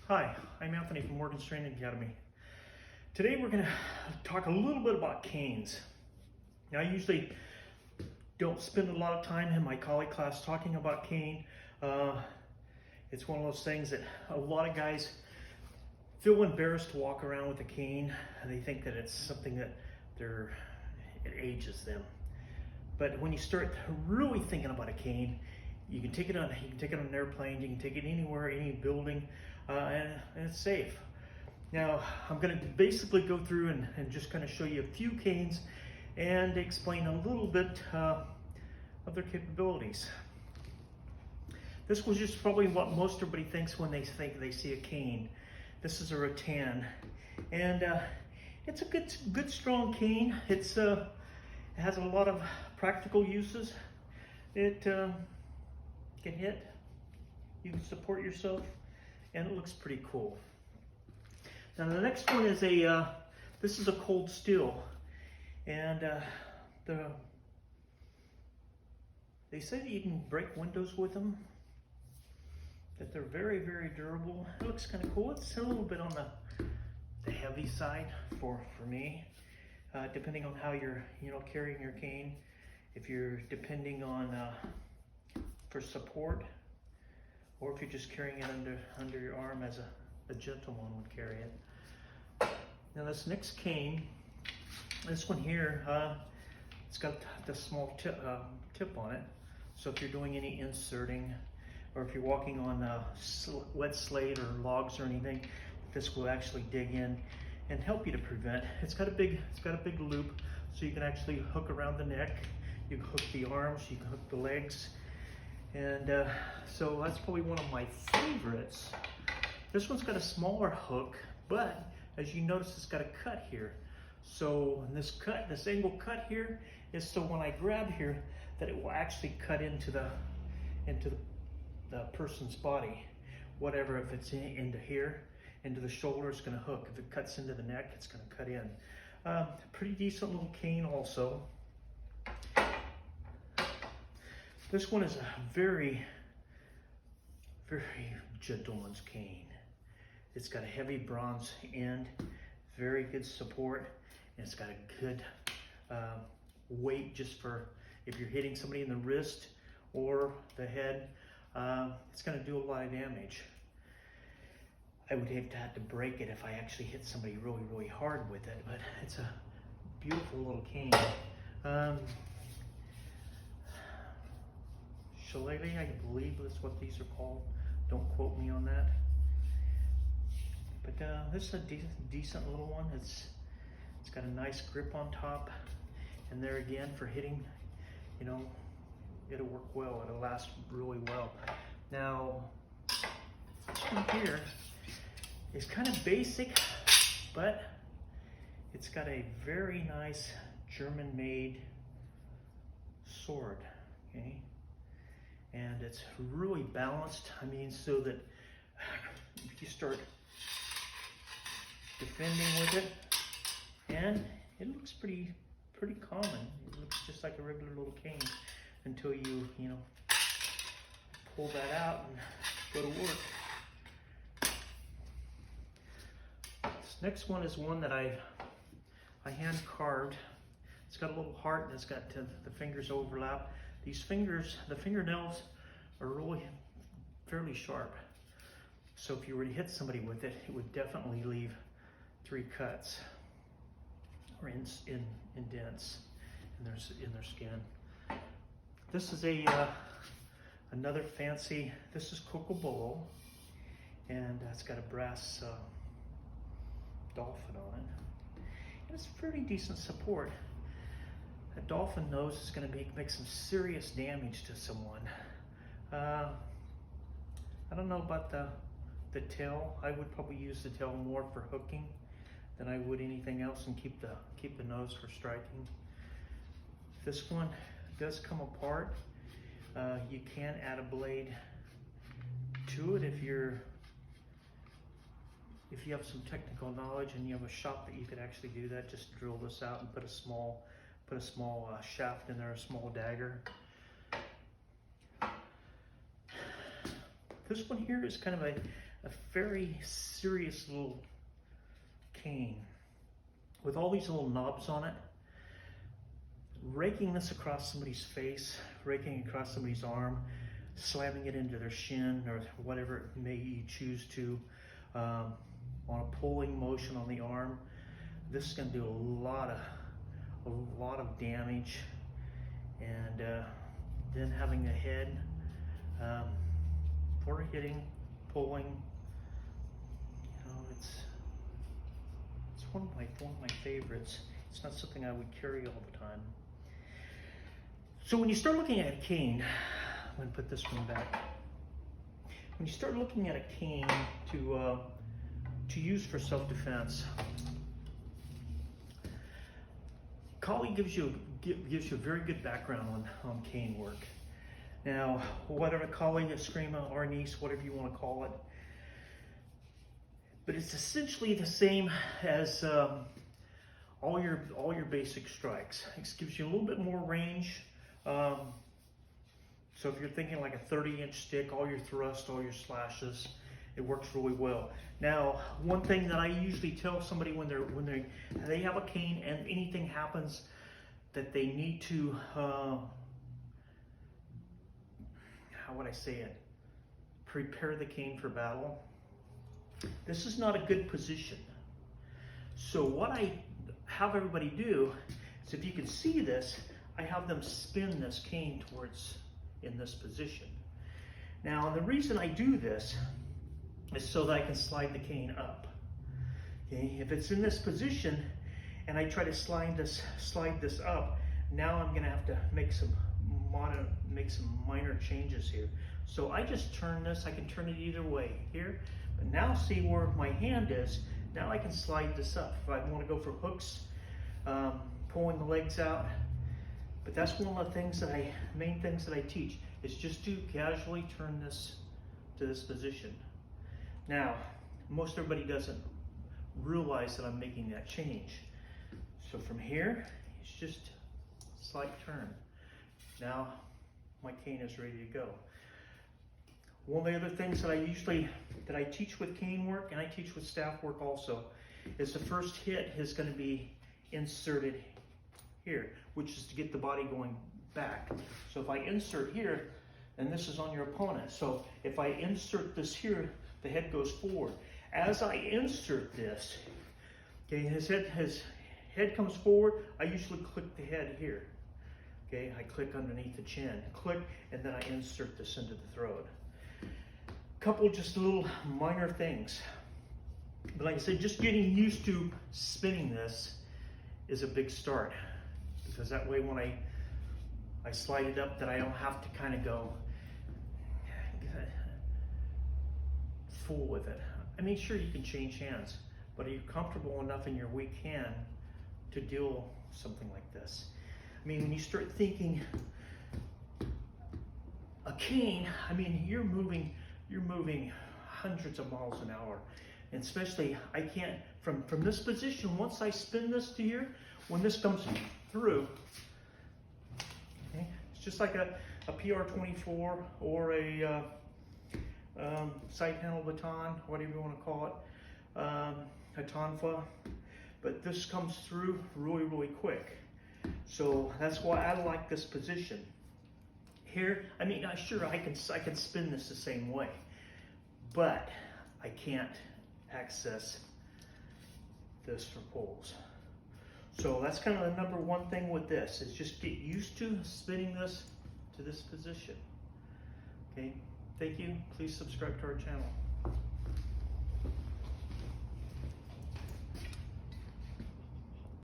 Hi, I'm Anthony from Morgan's Training Academy. Today we're going to talk a little bit about canes. Now, I usually don't spend a lot of time in my collie class talking about cane. It's one of those things that a lot of guys feel embarrassed to walk around with a cane, and they think that it's something that it ages them. But when you start really thinking about a cane, you can take it on an airplane, you can take it anywhere, any building, and it's safe. Now, I'm going to basically go through and just kind of show you a few canes and explain a little bit of their capabilities. This was just probably what most everybody thinks when they see a cane. This is a rattan, and it's a good strong cane. It has a lot of practical uses. It can hit, you can support yourself, and it looks pretty cool. Now the next one is this is a cold steel, and they say that you can break windows with them, that they're very, very durable. It looks kind of cool. It's a little bit on the heavy side for me, depending on how you're carrying your cane. If you're depending on for support, or if you're just carrying it under your arm as a gentleman would carry it. Now this next cane, this one here, it's got the small tip on it. So if you're doing any inserting, or if you're walking on wet slate or logs or anything, this will actually dig in and help you to prevent. It's got a big loop, so you can actually hook around the neck. You can hook the arms, you can hook the legs, and so that's probably one of my favorites. This one's got a smaller hook, but as you notice, it's got a cut here. So this angle cut here is so when I grab here, that it will actually cut into the person's body. Whatever, if it's into here, into the shoulder, it's going to hook. If it cuts into the neck, it's going to cut in. Pretty decent little cane also. This one is a very, very gentleman's cane. It's got a heavy bronze end, very good support, and it's got a good weight just for if you're hitting somebody in the wrist or the head. It's going to do a lot of damage. I would have to break it if I actually hit somebody really, really hard with it, but it's a beautiful little cane. Shillelagh, I believe that's what these are called. Don't quote me on that. But this is a decent little one. It's got a nice grip on top, and there again for hitting, it'll work well. It'll last really well. Now this one here is kind of basic, but it's got a very nice German-made sword. Okay. And it's really balanced. I mean, so that if you start defending with it, and it looks pretty common. It looks just like a regular little cane until you pull that out and go to work. This next one is one that I hand carved. It's got a little heart, and it's got the fingers overlap. These fingers, the fingernails are really fairly sharp. So if you were to hit somebody with it, it would definitely leave 3 cuts or indents in their skin. This is another fancy. This is Cocobolo, and it's got a brass dolphin on it. And it's pretty decent support. A dolphin nose is going to make some serious damage to someone. I don't know about the tail. I would probably use the tail more for hooking than I would anything else, and keep the nose for striking. This one does come apart. You can add a blade to it if you have some technical knowledge and you have a shop that you could actually do that. Just drill this out and put a small shaft in there, a small dagger. This one here is kind of a very serious little cane with all these little knobs on it. Raking this across somebody's face, raking across somebody's arm, slamming it into their shin or whatever it may you choose to, on a pulling motion on the arm. This is going to do a lot of damage, and then having the head for hitting, pulling. You know, it's one of my favorites. It's not something I would carry all the time. So when you start looking at a cane, I'm going to put this one back. When you start looking at a cane to use for self-defense, Kali gives you a very good background on cane work. Now, whatever Kali, Eskrima, Arnis, whatever you want to call it, but it's essentially the same as all your basic strikes. It gives you a little bit more range. So if you're thinking like a 30-inch stick, all your thrust, all your slashes, it works really well. Now, one thing that I usually tell somebody when they have a cane and anything happens that they need to, how would I say it? Prepare the cane for battle. This is not a good position. So what I have everybody do is, if you can see this, I have them spin this cane towards in this position. Now, the reason I do this is so that I can slide the cane up. Okay, if it's in this position and I try to slide this up, now I'm going to have to make some minor changes here. So I just turn this. I can turn it either way here, but now see where my hand is. Now I can slide this up if I want to go for hooks, pulling the legs out. But that's one of the main things that I teach, is just to casually turn this to this position. Now, most everybody doesn't realize that I'm making that change. So from here, it's just a slight turn. Now, my cane is ready to go. One of the other things that I teach with cane work, and I teach with staff work also, is the first hit is going to be inserted here, which is to get the body going back. So if I insert here, and this is on your opponent. So if I insert this here, the head goes forward. As I insert this, okay, his head comes forward, I usually click the head here. Okay, I click underneath the chin, click, and then I insert this into the throat. Couple just little minor things. But like I said, just getting used to spinning this is a big start. Because that way when I slide it up, that I don't have to kind of go full with it. I mean, sure, you can change hands, but are you comfortable enough in your weak hand to deal something like this? I mean, when you start thinking a cane, I mean, you're moving hundreds of miles an hour. And especially, I can't, from this position, once I spin this to here, when this comes through, okay, it's just like a PR-24 or a side handle baton, whatever you want to call it, a tonfa, but this comes through really, really quick. So that's why I like this position. Here, I mean, sure, I can spin this the same way, but I can't access this for pulls. So that's kind of the number one thing with this, is just get used to spinning this to this position. Okay, thank you. Please subscribe to our channel.